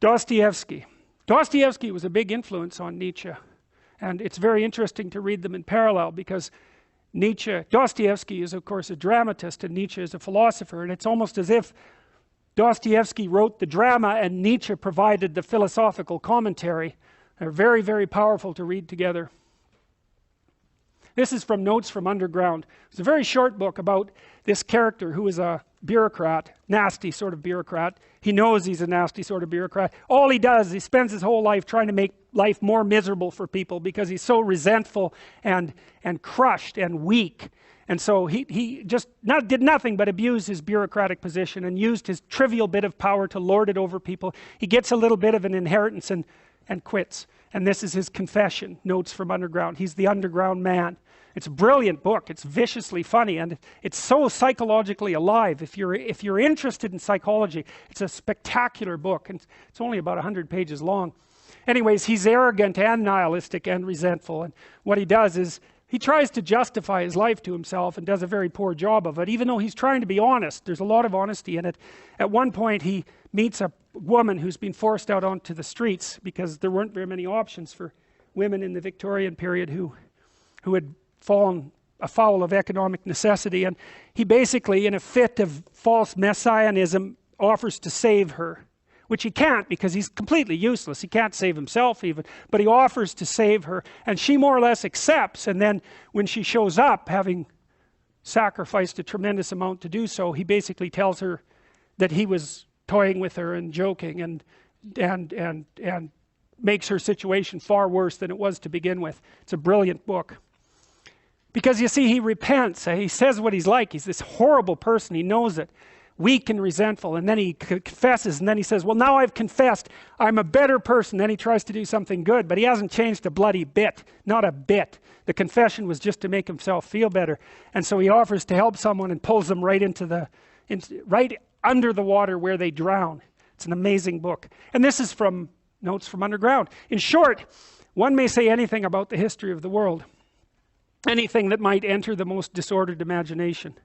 Dostoyevsky. Dostoyevsky was a big influence on Nietzsche. And it's very interesting to read them in parallel because Dostoyevsky is of course a dramatist and Nietzsche is a philosopher, and it's almost as if Dostoyevsky wrote the drama and Nietzsche provided the philosophical commentary. They're very, very powerful to read together. This is from Notes from Underground. It's a very short book about this character who is a bureaucrat, nasty sort of bureaucrat. He knows he's a nasty sort of bureaucrat. All he does, he spends his whole life trying to make life more miserable for people because he's so resentful and crushed and weak. And so he just did nothing but abuse his bureaucratic position and used his trivial bit of power to lord it over people. He gets a little bit of an inheritance and quits. And this is his confession, Notes from Underground. He's the underground man. It's a brilliant book. It's viciously funny, and it's so psychologically alive. If you're interested in psychology, it's a spectacular book, and it's only about 100 pages long. Anyways, he's arrogant and nihilistic and resentful, and what he does is he tries to justify his life to himself and does a very poor job of it, even though he's trying to be honest. There's a lot of honesty in it. At one point, he meets a woman who's been forced out onto the streets because there weren't very many options for women in the Victorian period who had fallen afoul of economic necessity, and he basically, in a fit of false messianism, offers to save her, which he can't because he's completely useless. He can't save himself even, but he offers to save her, and she more or less accepts. And then when she shows up, having sacrificed a tremendous amount to do so, he basically tells her that he was toying with her and joking, and makes her situation far worse than it was to begin with. It's a brilliant book. Because you see, he repents. He says what he's like. He's this horrible person. He knows it. Weak and resentful. And then he confesses. And then he says, well, now I've confessed. I'm a better person. Then he tries to do something good. But he hasn't changed a bloody bit. Not a bit. The confession was just to make himself feel better. And so he offers to help someone and pulls them right right under the water where they drown. It's an amazing book. And this is from Notes from Underground. In short, one may say anything about the history of the world. Anything that might enter the most disordered imagination.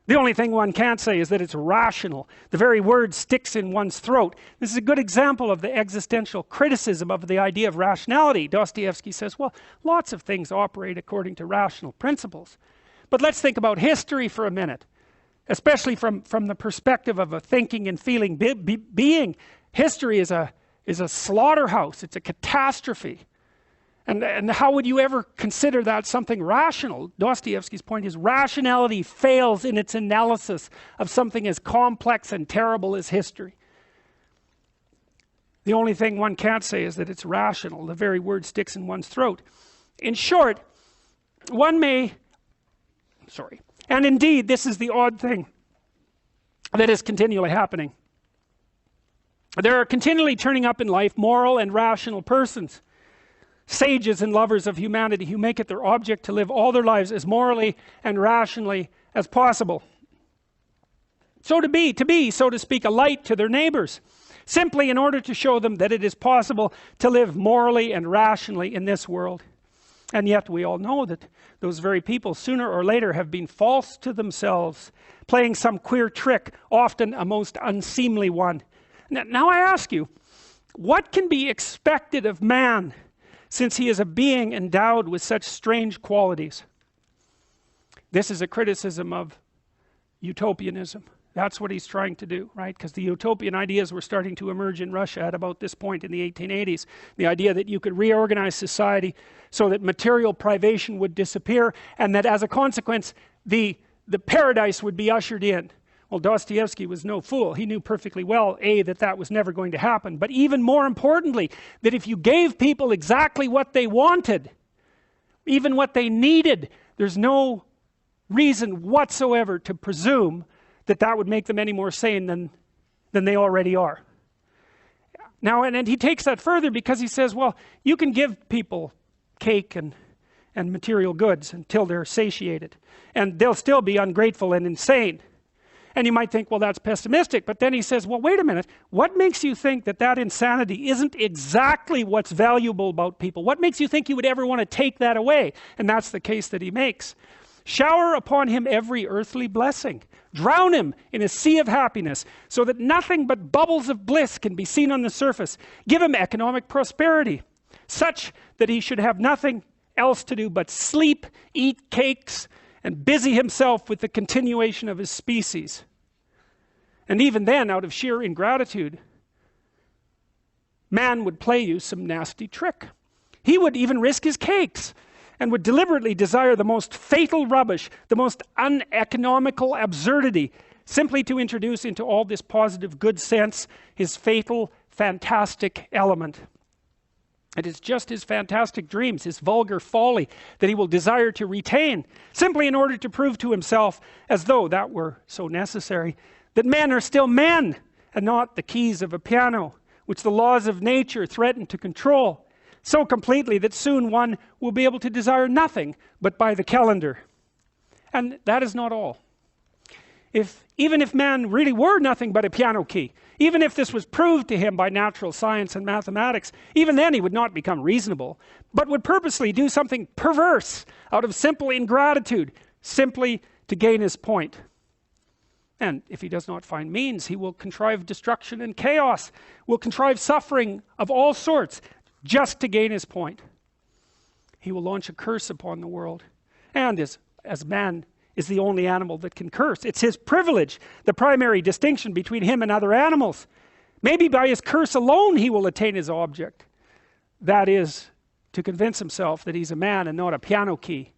The only thing one can't say is that it's rational. The very word sticks in one's throat. This is a good example of the existential criticism of the idea of rationality. Dostoyevsky says, well, lots of things operate according to rational principles. But let's think about history for a minute, especially from the perspective of a thinking and feeling being. History is a slaughterhouse. It's a catastrophe. And how would you ever consider that something rational? Dostoyevsky's point is rationality fails in its analysis of something as complex and terrible as history. The only thing one can't say is that it's rational. The very word sticks in one's throat. In short, one may, and indeed this is the odd thing that is continually happening. There are continually turning up in life moral and rational persons, sages and lovers of humanity, who make it their object to live all their lives as morally and rationally as possible. So to be, so to speak, a light to their neighbors, simply in order to show them that it is possible to live morally and rationally in this world. And yet we all know that those very people sooner or later have been false to themselves, playing some queer trick, often a most unseemly one. Now I ask you, what can be expected of man since he is a being endowed with such strange qualities? This is a criticism of utopianism. That's what he's trying to do, right? Because the utopian ideas were starting to emerge in Russia at about this point in the 1880s. The idea that you could reorganize society so that material privation would disappear, and that as a consequence, the paradise would be ushered in. Well, Dostoyevsky was no fool. He knew perfectly well, A, that was never going to happen, but even more importantly, that if you gave people exactly what they wanted, even what they needed, there's no reason whatsoever to presume that that would make them any more sane than they already are. Now, and he takes that further because he says, well, you can give people cake and material goods until they're satiated, and they'll still be ungrateful and insane. And you might think, well, that's pessimistic. But then he says, well, wait a minute. What makes you think that that insanity isn't exactly what's valuable about people? What makes you think you would ever want to take that away? And that's the case that he makes. Shower upon him every earthly blessing. Drown him in a sea of happiness so that nothing but bubbles of bliss can be seen on the surface. Give him economic prosperity, such that he should have nothing else to do but sleep, eat cakes, and busy himself with the continuation of his species. And even then, out of sheer ingratitude, man would play you some nasty trick. He would even risk his cakes and would deliberately desire the most fatal rubbish, the most uneconomical absurdity, simply to introduce into all this positive good sense his fatal, fantastic element. It is just his fantastic dreams, his vulgar folly, that he will desire to retain, simply in order to prove to himself, as though that were so necessary, that men are still men, and not the keys of a piano, which the laws of nature threaten to control, so completely that soon one will be able to desire nothing but by the calendar. And that is not all. Even if man really were nothing but a piano key, even if this was proved to him by natural science and mathematics, even then he would not become reasonable, but would purposely do something perverse out of simple ingratitude, simply to gain his point. And if he does not find means, he will contrive destruction and chaos, will contrive suffering of all sorts, just to gain his point. He will launch a curse upon the world. And as man is the only animal that can curse, it's his privilege, the primary distinction between him and other animals. Maybe by his curse alone he will attain his object. That is, to convince himself that he's a man and not a piano key.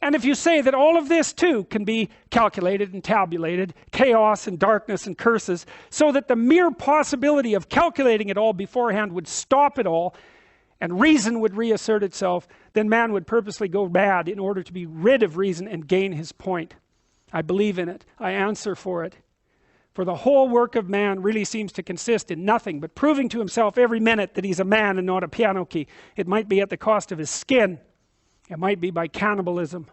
And if you say that all of this too can be calculated and tabulated, chaos and darkness and curses, so that the mere possibility of calculating it all beforehand would stop it all, and reason would reassert itself, then man would purposely go mad in order to be rid of reason and gain his point. I believe in it. I answer for it. For the whole work of man really seems to consist in nothing but proving to himself every minute that he's a man and not a piano key. It might be at the cost of his skin. It might be by cannibalism.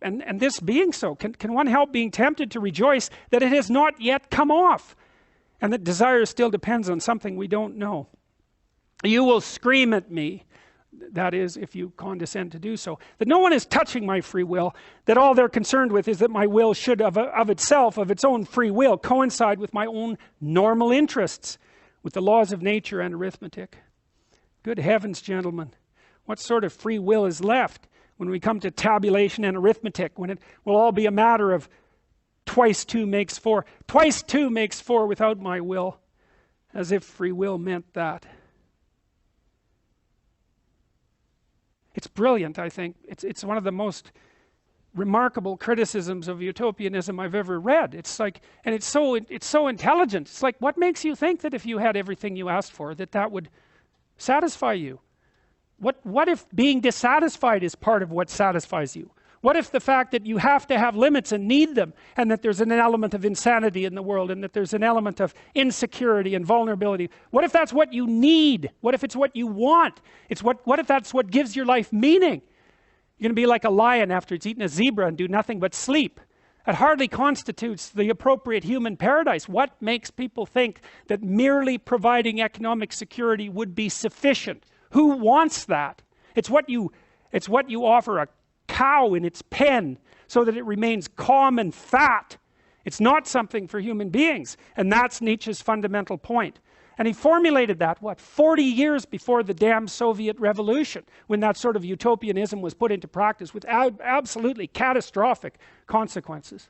And this being so, can one help being tempted to rejoice that it has not yet come off, and that desire still depends on something we don't know? You will scream at me, that is, if you condescend to do so, that no one is touching my free will, that all they're concerned with is that my will should of itself, of its own free will, coincide with my own normal interests, with the laws of nature and arithmetic. Good heavens, gentlemen, what sort of free will is left when we come to tabulation and arithmetic, when it will all be a matter of twice 2 makes 4. Twice 2 makes 4 without my will, as if free will meant that. It's brilliant, I think. It's one of the most remarkable criticisms of utopianism I've ever read. It's like, and it's so intelligent. It's like, what makes you think that if you had everything you asked for, that would satisfy you? What if being dissatisfied is part of what satisfies you? What if the fact that you have to have limits and need them, and that there's an element of insanity in the world, and that there's an element of insecurity and vulnerability, what if that's what you need? What if it's what you want? What if that's what gives your life meaning? You're going to be like a lion after it's eaten a zebra and do nothing but sleep. It hardly constitutes the appropriate human paradise. What makes people think that merely providing economic security would be sufficient? Who wants that? It's what you offer a cow in its pen so that it remains calm and fat. It's not something for human beings. And that's Nietzsche's fundamental point. And he formulated that, 40 years before the damn Soviet Revolution, when that sort of utopianism was put into practice with absolutely catastrophic consequences.